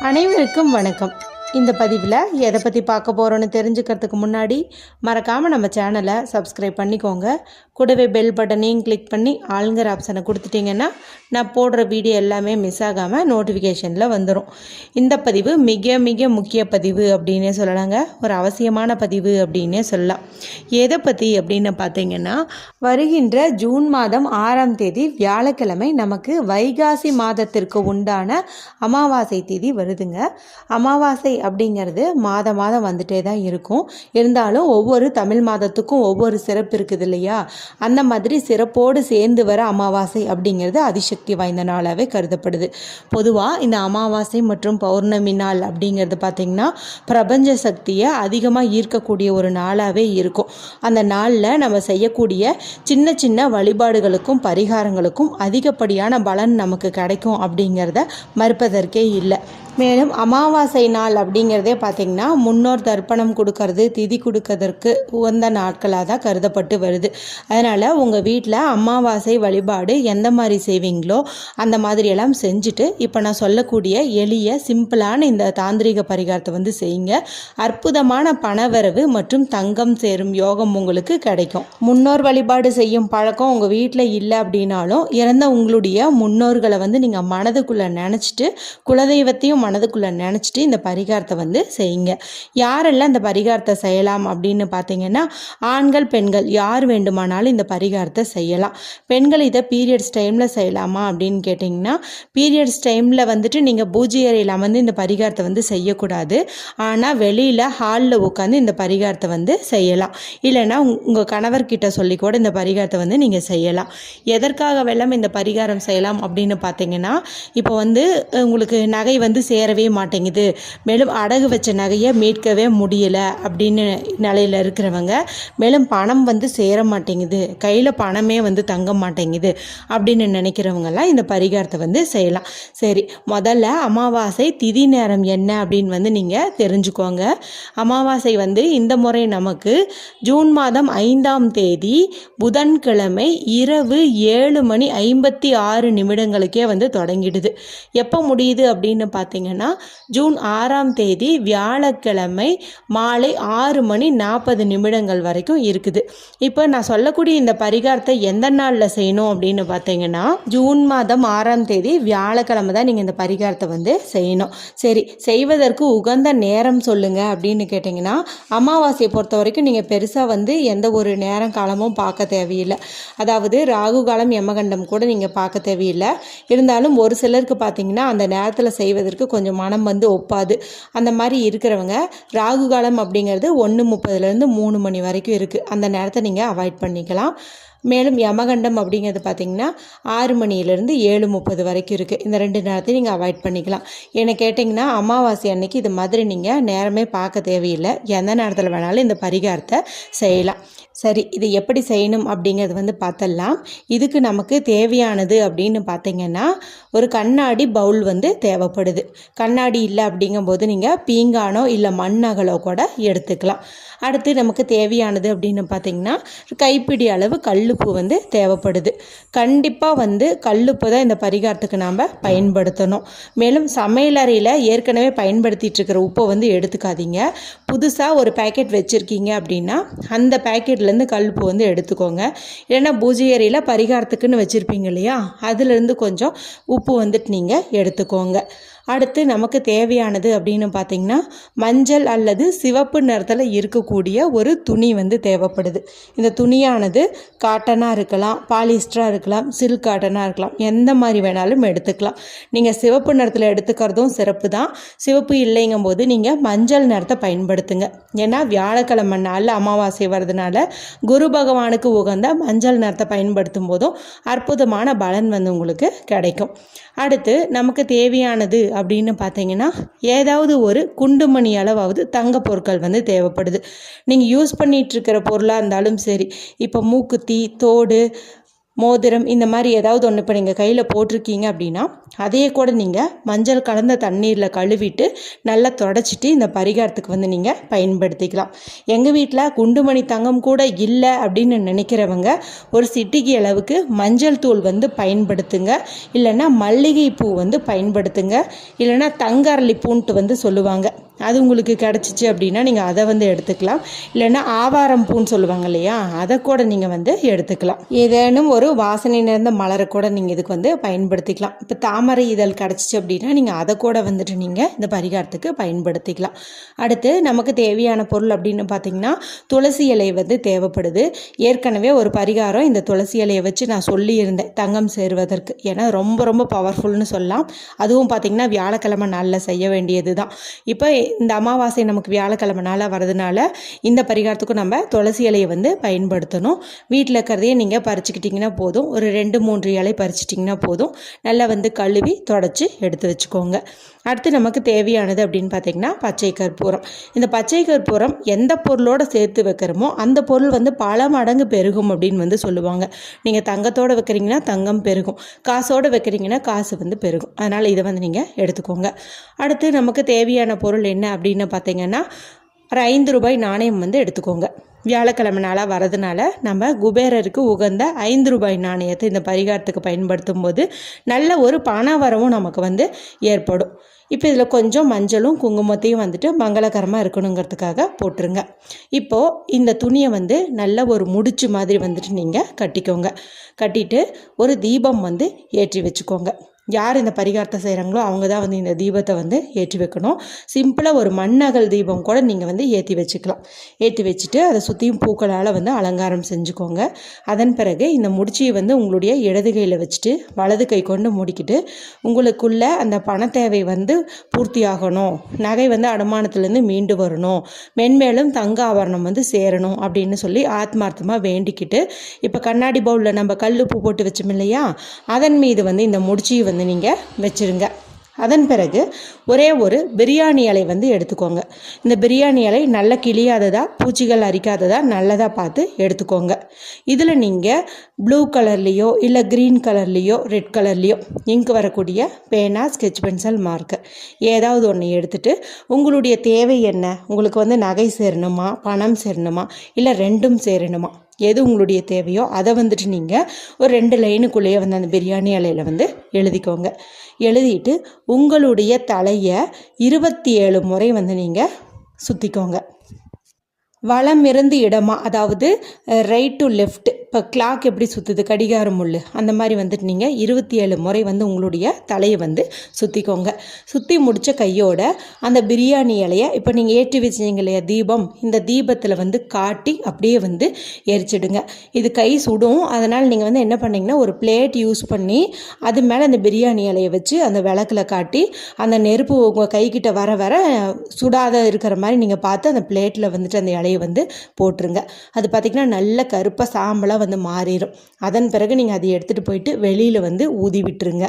அனைவருக்கும் வணக்கம். இந்த பதிவில் எதை பற்றி பார்க்க போகிறோன்னு தெரிஞ்சுக்கிறதுக்கு முன்னாடி மறக்காமல் நம்ம சேனலை சப்ஸ்கிரைப் பண்ணிக்கோங்க. கூடவே பெல் பட்டனையும் கிளிக் பண்ணி ஆளுங்கிற ஆப்ஷனை கொடுத்துட்டிங்கன்னா நான் போடுற வீடியோ எல்லாமே மிஸ் ஆகாமல் நோட்டிஃபிகேஷனில் வந்துடும். இந்த பதிவு மிக மிக முக்கிய பதிவு அப்படின்னே சொல்லலாங்க. ஒரு அவசியமான பதிவு அப்படின்னே சொல்லலாம். எதை பற்றி அப்படின்னு பார்த்தீங்கன்னா, வருகின்ற ஜூன் மாதம் 6ஆம் தேதி வியாழக்கிழமை நமக்கு வைகாசி மாதத்திற்கு உண்டான அமாவாசை தேதி வருதுங்க. அமாவாசை அப்படிங்கிறது மாதம் வந்துட்டே தான் இருக்கும். இருந்தாலும் ஒவ்வொரு தமிழ் மாதத்துக்கும் ஒவ்வொரு சிறப்பு இருக்குது இல்லையா? அந்த மாதிரி சிறப்போடு சேர்ந்து வர அமாவாசை அப்படிங்கிறது அதிசக்தி வாய்ந்த நாளாகவே கருதப்படுது. பொதுவாக இந்த அமாவாசை மற்றும் பௌர்ணமி நாள் அப்படிங்கிறது பார்த்திங்கன்னா பிரபஞ்ச சக்தியை அதிகமாக ஈர்க்கக்கூடிய ஒரு நாளாகவே இருக்கும். அந்த நாளில் நம்ம செய்யக்கூடிய சின்ன சின்ன வழிபாடுகளுக்கும் பரிகாரங்களுக்கும் அதிகப்படியான பலன் நமக்கு கிடைக்கும் அப்படிங்கிறத மறுப்பதற்கே இல்லை. மேலும் அமாவாசை நாள் அப்படிங்கிறதே பார்த்திங்கன்னா முன்னோர் தர்ப்பணம் கொடுக்கறது, திதி கொடுக்கறதற்கு உகந்த நாட்களாக தான் கருதப்பட்டு வருது. அதனால் உங்கள் வீட்டில் அமாவாசை வழிபாடு எந்த மாதிரி செய்வீங்களோ அந்த மாதிரியெல்லாம் செஞ்சுட்டு இப்போ நான் சொல்லக்கூடிய எளிய சிம்பிளான இந்த தாந்திரிக பரிகாரத்தை செய்யுங்க. அற்புதமான பணவரவு மற்றும் தங்கம் சேரும் யோகம் உங்களுக்கு கிடைக்கும். முன்னோர் வழிபாடு செய்யும் பழக்கம் உங்கள் வீட்டில் இல்லை அப்படின்னாலும் இறந்த உங்களுடைய முன்னோர்களை நீங்கள் மனதுக்குள்ளே நினச்சிட்டு, குலதெய்வத்தையும் மனதுக்குள்ளே நினச்சிட்டு இந்த பரிகாரத்தை செய்யுங்க. யாரெல்லாம் இந்த பரிகாரத்தை செய்யலாம் அப்படின்னு பார்த்தீங்கன்னா, ஆண்கள் பெண்கள் யார் வேண்டுமானாலும் இந்த பரிகாரத்தை செய்யலாம். பெண்கள் இதை பீரியட்ஸ் டைமில் செய்யலாமா அப்படின்னு கேட்டிங்கன்னா, பீரியட்ஸ் டைமில் நீங்கள் பூஜை அறையில் அமர்ந்து இந்த பரிகாரத்தை செய்யக்கூடாது. ஆனால் வெளியில் ஹாலில் உட்காந்து இந்த பரிகாரத்தை செய்யலாம். இல்லைன்னா உங்கள் கணவர்கிட்ட சொல்லி கூட இந்த பரிகாரத்தை நீங்கள் செய்யலாம். எதற்காக வெள்ளம் இந்த பரிகாரம் செய்யலாம் அப்படின்னு பார்த்தீங்கன்னா, இப்போ உங்களுக்கு நகை சேரவே மாட்டேங்குது, மேலும் அடகு வச்ச நகையை மீட்கவே முடியலை அப்படின்னு நிலையில் இருக்கிறவங்க, மேலும் பணம் சேர மாட்டேங்குது, கையில் பணமே தங்க மாட்டேங்குது அப்படின்னு நினைக்கிறவங்கெல்லாம் இந்த பரிகாரத்தை செய்யலாம். சரி, முதல்ல அமாவாசை திதி நேரம் என்ன அப்படின்னு நீங்கள் தெரிஞ்சுக்கோங்க. அமாவாசை இந்த முறை நமக்கு ஜூன் மாதம் 5ஆம் தேதி புதன்கிழமை இரவு 7:56 தொடங்கிடுது. எப்போ முடியுது அப்படின்னு பார்த்தீங்கன்னா, ஜூன் 6ஆம் தேதி வியாழக்கிழமை மாலை 6:40 வரைக்கும் இருக்குது. இப்போ நான் சொல்லக்கூடிய இந்த பரிகாரத்தை எந்த நாளில் செய்யணும் அப்படின்னு பார்த்தீங்கன்னா, ஜூன் மாதம் 6ஆம் தேதி வியாழக்கிழமை தான் நீங்கள் இந்த பரிகாரத்தை செய்யணும். சரி, செய்வதற்கு உகந்த நேரம் சொல்லுங்கள் அப்படின்னு கேட்டிங்கன்னா, அமாவாசையை பொறுத்த வரைக்கும் நீங்கள் பெருசாக எந்த ஒரு நேரம் காலமும் பார்க்க தேவையில்லை. அதாவது ராகு காலம் யமகண்டம் கூட நீங்கள் பார்க்க தேவையில்லை. இருந்தாலும் ஒரு சிலருக்கு பார்த்தீங்கன்னா அந்த நேரத்தில் செய்வதற்கு கொஞ்சம் மனம் ஒப்பாது. அந்த மாதிரி இருக்கிறவங்க ராகு காலம் அப்படிங்கிறது 1:30 3 மணி வரைக்கும் இருக்குது. அந்த நேரத்தை நீங்கள் அவாய்ட் பண்ணிக்கலாம். மேலும் யமகண்டம் அப்படிங்கிறது பார்த்திங்கன்னா 6 மணியிலேருந்து 7:30 வரைக்கும் இருக்குது. இந்த 2 நேரத்தையும் நீங்கள் அவாய்ட் பண்ணிக்கலாம். என்ன கேட்டிங்கன்னா, அமாவாசை அன்னைக்கு இது மாதிரி நீங்கள் நேரமே பார்க்க தேவையில்லை. எந்த நேரத்தில் வேணாலும் இந்த பரிகாரத்தை செய்யலாம். சரி, இது எப்படி செய்யணும் அப்படிங்கிறது பார்த்தலாம். இதுக்கு நமக்கு தேவையானது அப்படின்னு பார்த்தீங்கன்னா, ஒரு கண்ணாடி பவுல் தேவைப்படுது. கண்ணாடி இல்லை அப்படிங்கும்போது நீங்கள் பீங்கானோ இல்லை மண்ணகலோ கூட எடுத்துக்கலாம். அடுத்து நமக்கு தேவையானது அப்படின்னு பார்த்தீங்கன்னா, கைப்பிடி அளவு கல்லுப்பு தேவைப்படுது. கண்டிப்பாக கல்லுப்பு தான் இந்த பரிகாரத்துக்கு நாம் பயன்படுத்தணும். மேலும் சமையலறையில் ஏற்கனவே பயன்படுத்திகிட்டு இருக்கிற உப்பை எடுத்துக்காதீங்க. புதுசாக ஒரு பேக்கெட் வச்சுருக்கீங்க அப்படின்னா அந்த பேக்கெட்லேருந்து கல்லுப்பு எடுத்துக்கோங்க. இல்லைன்னா பூஜை அறையில் பரிகாரத்துக்குன்னு வச்சுருப்பீங்க இல்லையா, அதுலேருந்து கொஞ்சம் உப்பு நீங்கள் எடுத்துக்கோங்க. அடுத்து நமக்கு தேவையானது அப்படின்னு பார்த்தீங்கன்னா, மஞ்சள் அல்லது சிவப்பு நிறத்தில் இருக்கக்கூடிய ஒரு துணி தேவைப்படுது. இந்த துணியானது காட்டனாக இருக்கலாம், பாலிஸ்டராக இருக்கலாம், சில்க் காட்டனாக இருக்கலாம், எந்த மாதிரி வேணாலும் எடுத்துக்கலாம். நீங்கள் சிவப்பு நிறத்தில் எடுத்துக்கிறதும் சிறப்பு தான். சிவப்பு இல்லைங்கும் போது நீங்கள் மஞ்சள் நிறத்தை பயன்படுத்துங்க. ஏன்னா வியாழக்கிழமை நாளில் அமாவாசை வர்றதுனால குரு பகவானுக்கு உகந்த மஞ்சள் நிறத்தை பயன்படுத்தும் போதும் அற்புதமான பலன் உங்களுக்கு கிடைக்கும். அடுத்து நமக்கு தேவையானது அப்படின்னு பார்த்தீங்கன்னா, ஏதாவது ஒரு குண்டுமணி அளவாவது தங்க பொருட்கள் தேவைப்படுது. நீங்கள் யூஸ் பண்ணிகிட்ருக்கிற பொருளாக இருந்தாலும் சரி, இப்போ மூக்குத்தி, தோடு, மோதிரம் இந்த மாதிரி ஏதாவது ஒன்று இப்போ நீங்கள் கையில் போட்டிருக்கீங்க அப்படின்னா அதையே கூட நீங்கள் மஞ்சள் கலந்த தண்ணீரில் கழுவிட்டு நல்லா தொடச்சிட்டு இந்த பரிகாரத்துக்கு வந்து நீங்கள் பயன்படுத்திக்கலாம். எங்கள் வீட்டில் குண்டுமணி தங்கம் கூட இல்லை அப்படின்னு நினைக்கிறவங்க ஒரு சிட்டிகை அளவுக்கு மஞ்சள் தூள் வந்து பயன்படுத்துங்க. இல்லைன்னா மல்லிகை பூ வந்து பயன்படுத்துங்க. இல்லைன்னா தங்கரளி பூன்ட்டு வந்து சொல்லுவாங்க, அது உங்களுக்கு கிடச்சிச்சு அப்படின்னா நீங்கள் அதை வந்து எடுத்துக்கலாம். இல்லைன்னா ஆவாரம் பூன்னு சொல்லுவாங்க இல்லையா, அதை கூட நீங்கள் வந்து எடுத்துக்கலாம். ஏதேனும் ஒரு வாசனை நிறைந்த மலரை கூட நீங்கள் இதுக்கு வந்து பயன்படுத்திக்கலாம். இப்போ தாமரை இதழ் கிடச்சிச்சு அப்படின்னா நீங்கள் அதை கூட வந்துட்டு நீங்கள் இந்த பரிகாரத்துக்கு பயன்படுத்திக்கலாம். அடுத்து நமக்கு தேவையான பொருள் அப்படின்னு பார்த்திங்கன்னா துளசி இலை வந்து தேவைப்படுது. ஏற்கனவே ஒரு பரிகாரம் இந்த துளசி இலையை வச்சு நான் சொல்லியிருந்தேன் தங்கம் சேருவதற்கு. ஏன்னா ரொம்ப ரொம்ப பவர்ஃபுல்னு சொல்லலாம். அதுவும் பார்த்திங்கன்னா வியாழக்கிழமை நாளில் செய்ய வேண்டியது தான். இப்போ இந்த அமாவாசை நமக்கு வியாழக்கிழமை நாளாக வரதுனால இந்த பரிகாரத்துக்கும் நம்ம துளசி இலையை வந்து பயன்படுத்தணும். வீட்டில் இருக்கிறதையே நீங்கள் பறிச்சுக்கிட்டிங்கன்னா போதும். ஒரு 2-3 இலை பறிச்சிட்டிங்கன்னா போதும். நல்லா வந்து கழுவி தொடச்சி எடுத்து வச்சுக்கோங்க. அடுத்து நமக்கு தேவையானது அப்படின்னு பார்த்திங்கன்னா பச்சை கற்பூரம். இந்த பச்சை கற்பூரம் எந்த பொருளோடு சேர்த்து வைக்கிறோமோ அந்த பொருள் வந்து பல மடங்கு பெருகும் அப்படின்னு வந்து சொல்லுவாங்க. நீங்கள் தங்கத்தோடு வைக்கிறீங்கன்னா தங்கம் பெருகும், காசோடு வைக்கிறீங்கன்னா காசு வந்து பெருகும். அதனால் இதை வந்து நீங்கள் எடுத்துக்கோங்க. அடுத்து நமக்கு தேவையான பொருள் என்ன அப்படின்னு பார்த்தீங்கன்னா ஒரு 5 ரூபாய் நாணயம் வந்து எடுத்துக்கோங்க. வியாழக்கிழமை நாளாக வரதுனால நம்ம குபேரருக்கு உகந்த 5 ரூபாய் நாணயத்தை இந்த பரிகாரத்துக்கு பயன்படுத்தும் போது நல்ல ஒரு பண வரவும் நமக்கு வந்து ஏற்படும். இப்போ இதில் கொஞ்சம் மஞ்சளும் குங்குமத்தையும் வந்துட்டு மங்களகரமாக இருக்கணுங்கிறதுக்காக போட்டுருங்க. இப்போது இந்த துணியை வந்து நல்ல ஒரு முடிச்சு மாதிரி வந்துட்டு நீங்கள் கட்டிக்கோங்க. கட்டிட்டு ஒரு தீபம் வந்து ஏற்றி வச்சுக்கோங்க. யார் இந்த பரிகாரத்தை செய்கிறாங்களோ அவங்க தான் வந்து இந்த தீபத்தை வந்து ஏற்றி வைக்கணும். சிம்பிளாக ஒரு மண்ணகல் தீபம் கூட நீங்கள் வந்து ஏற்றி வச்சுக்கலாம். ஏற்றி வச்சுட்டு அதை சுற்றியும் பூக்களால் வந்து அலங்காரம் செஞ்சுக்கோங்க. அதன் பிறகு இந்த முடிச்சியை வந்து உங்களுடைய இடது கையில் வச்சுட்டு வலது கை கொண்டு முடிக்கிட்டு உங்களுக்குள்ள அந்த பண தேவை வந்து பூர்த்தியாகணும், நகை வந்து அடமானத்துலேருந்து மீண்டு வரணும், மென்மேலும் தங்க ஆபரணம் வந்து சேரணும் அப்படின்னு சொல்லி ஆத்மார்த்தமாக வேண்டிக்கிட்டு இப்போ கண்ணாடி பவுலில் நம்ம கல்லுப்பு போட்டு வச்சோம் இல்லையா, அதன் மீது வந்து இந்த முடிச்சியை வந்து நீங்கள் வச்சுருங்க. அதன் பிறகு ஒரே ஒரு பிரியாணி இலை வந்து எடுத்துக்கோங்க. இந்த பிரியாணி இலை நல்ல கிளியாததா பூச்சிகள் அரிக்காததா நல்லதாக பார்த்து எடுத்துக்கோங்க. இதில் நீங்கள் ப்ளூ கலர்லேயோ இல்லை க்ரீன் கலர்லேயோ ரெட் கலர்லேயோ இங்கு வரக்கூடிய பேனா, ஸ்கெட்ச் பென்சில், மார்க்கர் ஏதாவது ஒன்று எடுத்துகிட்டு உங்களுடைய தேவை என்ன, உங்களுக்கு வந்து நகை சேரணுமா, பணம் சேரணுமா, இல்லை ரெண்டும் சேரணுமா, எது உங்களுடைய தேவையோ அதை வந்துட்டு நீங்கள் ஒரு 2 லைனுக்குள்ளேயே வந்து அந்த பிரியாணி இலையில் வந்து எழுதிக்கோங்க. எழுதிட்டு உங்களுடைய தலையை 27 முறை வந்து நீங்கள் சுற்றிக்கோங்க. வலம் இருந்து இடமா, அதாவது ரைட் டு லெஃப்ட். இப்போ கிளாக் எப்படி சுற்றுது, கடிகாரம் முள், அந்த மாதிரி வந்துட்டு நீங்கள் 27 முறை வந்து உங்களுடைய தலையை வந்து சுற்றிக்கோங்க. சுற்றி முடித்த கையோட அந்த பிரியாணி இலையை இப்போ நீங்கள் ஏற்றி வச்சிங்க இல்லையா தீபம், இந்த தீபத்தில் வந்து காட்டி அப்படியே வந்து எரிச்சிடுங்க. இது கை சுடும். அதனால் நீங்கள் வந்து என்ன பண்ணிங்கன்னா ஒரு பிளேட் யூஸ் பண்ணி அது மேலே அந்த பிரியாணி இலையை வச்சு அந்த விளக்கில் காட்டி அந்த நெருப்பு உங்கள் கைக்கிட்ட வர வர சுடாத இருக்கிற மாதிரி நீங்கள் பார்த்து அந்த பிளேட்டில் வந்துட்டு அந்த இலையை வந்து போட்டுருங்க. அது பார்த்திங்கன்னா நல்ல கருப்பாக சாம்பலாக வந்து மாறிடும். அதன் பிறகு நீங்கள் அதை எடுத்துகிட்டு போயிட்டு வெளியில் வந்து ஊதி விட்டுருங்க.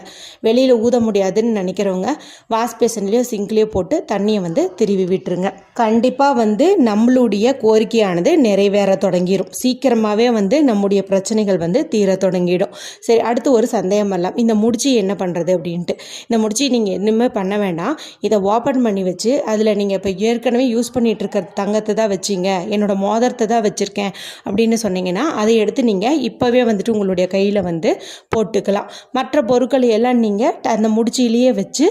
வெளியில் ஊத முடியாதுன்னு நினைக்கிறவங்க வாஷ் பேசன்லேயோ சிங்க்லேயோ போட்டு தண்ணியை வந்து திருவி விட்டுருங்க. கண்டிப்பாக வந்து நம்மளுடைய கோரிக்கையானது நிறைவேற தொடங்கிடும். சீக்கிரமாகவே வந்து நம்முடைய பிரச்சனைகள் வந்து தீர தொடங்கிடும். சரி, அடுத்து ஒரு சந்தேகம் வரலாம், இந்த முடிச்சு என்ன பண்ணுறது அப்படின்ட்டு. இந்த முடிச்சு நீங்கள் இன்னுமே பண்ண வேண்டாம். இதை ஓப்பன் பண்ணி வச்சு அதில் நீங்கள் இப்போ ஏற்கனவே யூஸ் பண்ணிகிட்டு இருக்கிற தங்கத்தை தான் வச்சிங்க, என்னோட மோதிரத்தை தான் வச்சுருக்கேன் அப்படின்னு சொன்னீங்கன்னா அதை எடுத்து நீங்கள் இப்போவே வந்துட்டு உங்களுடைய கையில் வந்து போட்டுக்கலாம். மற்ற பொருட்களை எல்லாம் நீங்கள் அந்த முடிச்சிலேயே வச்சு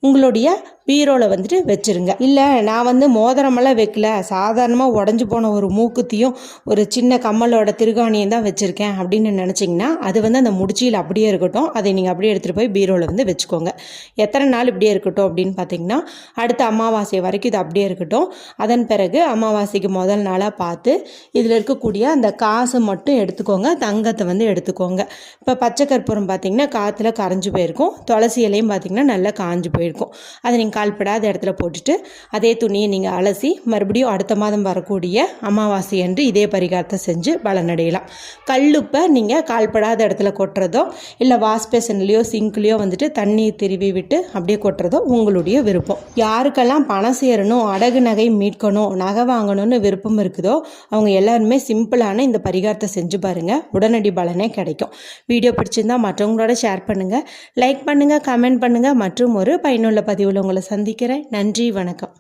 உங்களுடைய பீரோவில் வந்துட்டு வச்சுருங்க. இல்லை நான் வந்து மோதிரமெல்லாம் வைக்கல, சாதாரணமாக உடஞ்சி போன ஒரு மூக்குத்தியும் ஒரு சின்ன கம்மலோட திருகாணியும் தான் வச்சுருக்கேன் அப்படின்னு நினச்சிங்கன்னா அது வந்து அந்த முடிச்சியில் அப்படியே இருக்கட்டும். அதை நீங்கள் அப்படியே எடுத்துகிட்டு போய் பீரோவில் வந்து வச்சுக்கோங்க. எத்தனை நாள் இப்படியே இருக்கட்டும் அப்படின்னு பார்த்தீங்கன்னா அடுத்த அமாவாசை வரைக்கும் இது அப்படியே இருக்கட்டும். அதன் பிறகு அமாவாசைக்கு முதல் நாளாக பார்த்து இதில் இருக்கக்கூடிய அந்த காசு மட்டும் எடுத்துக்கோங்க, தங்கத்தை வந்து எடுத்துக்கோங்க. இப்போ பச்சை கற்பூரம் பார்த்திங்கன்னா காற்றுல கரைஞ்சி போயிருக்கும், துளசி இலையும் பார்த்திங்கன்னா நல்லா காஞ்சி போயிருக்கும். அதை நீங்கள் கால்படாத இடத்துல போட்டுட்டு அதே துணியை நீங்கள் அலசி மறுபடியும் அடுத்த மாதம் வரக்கூடிய அமாவாசை அன்று இதே பரிகாரத்தை செஞ்சு பலனடையலாம். கல்லுப்பை நீங்கள் கால்படாத இடத்துல கொட்டுறதோ இல்லை வாஷ் பேசன்லேயோ சிங்க்லேயோ வந்துட்டு தண்ணீர் திருவி விட்டு அப்படியே கொட்டுறதோ உங்களுடைய விருப்பம். யாருக்கெல்லாம் பணம் சேரணும், அடகு நகை மீட்கணும், நகை வாங்கணும்னு விருப்பம் இருக்குதோ அவங்க எல்லாருமே சிம்பிளான இந்த பரிகாரத்தை செஞ்சு பாருங்கள், உடனடி பலனே கிடைக்கும். வீடியோ பிடிச்சிருந்தால் மற்றவங்களோட ஷேர் பண்ணுங்கள், லைக் பண்ணுங்கள், கமெண்ட் பண்ணுங்கள். மற்றும் ஒரு பயனுள்ள பதிவில் உங்களை சந்திக்கிறேன். நன்றி, வணக்கம்.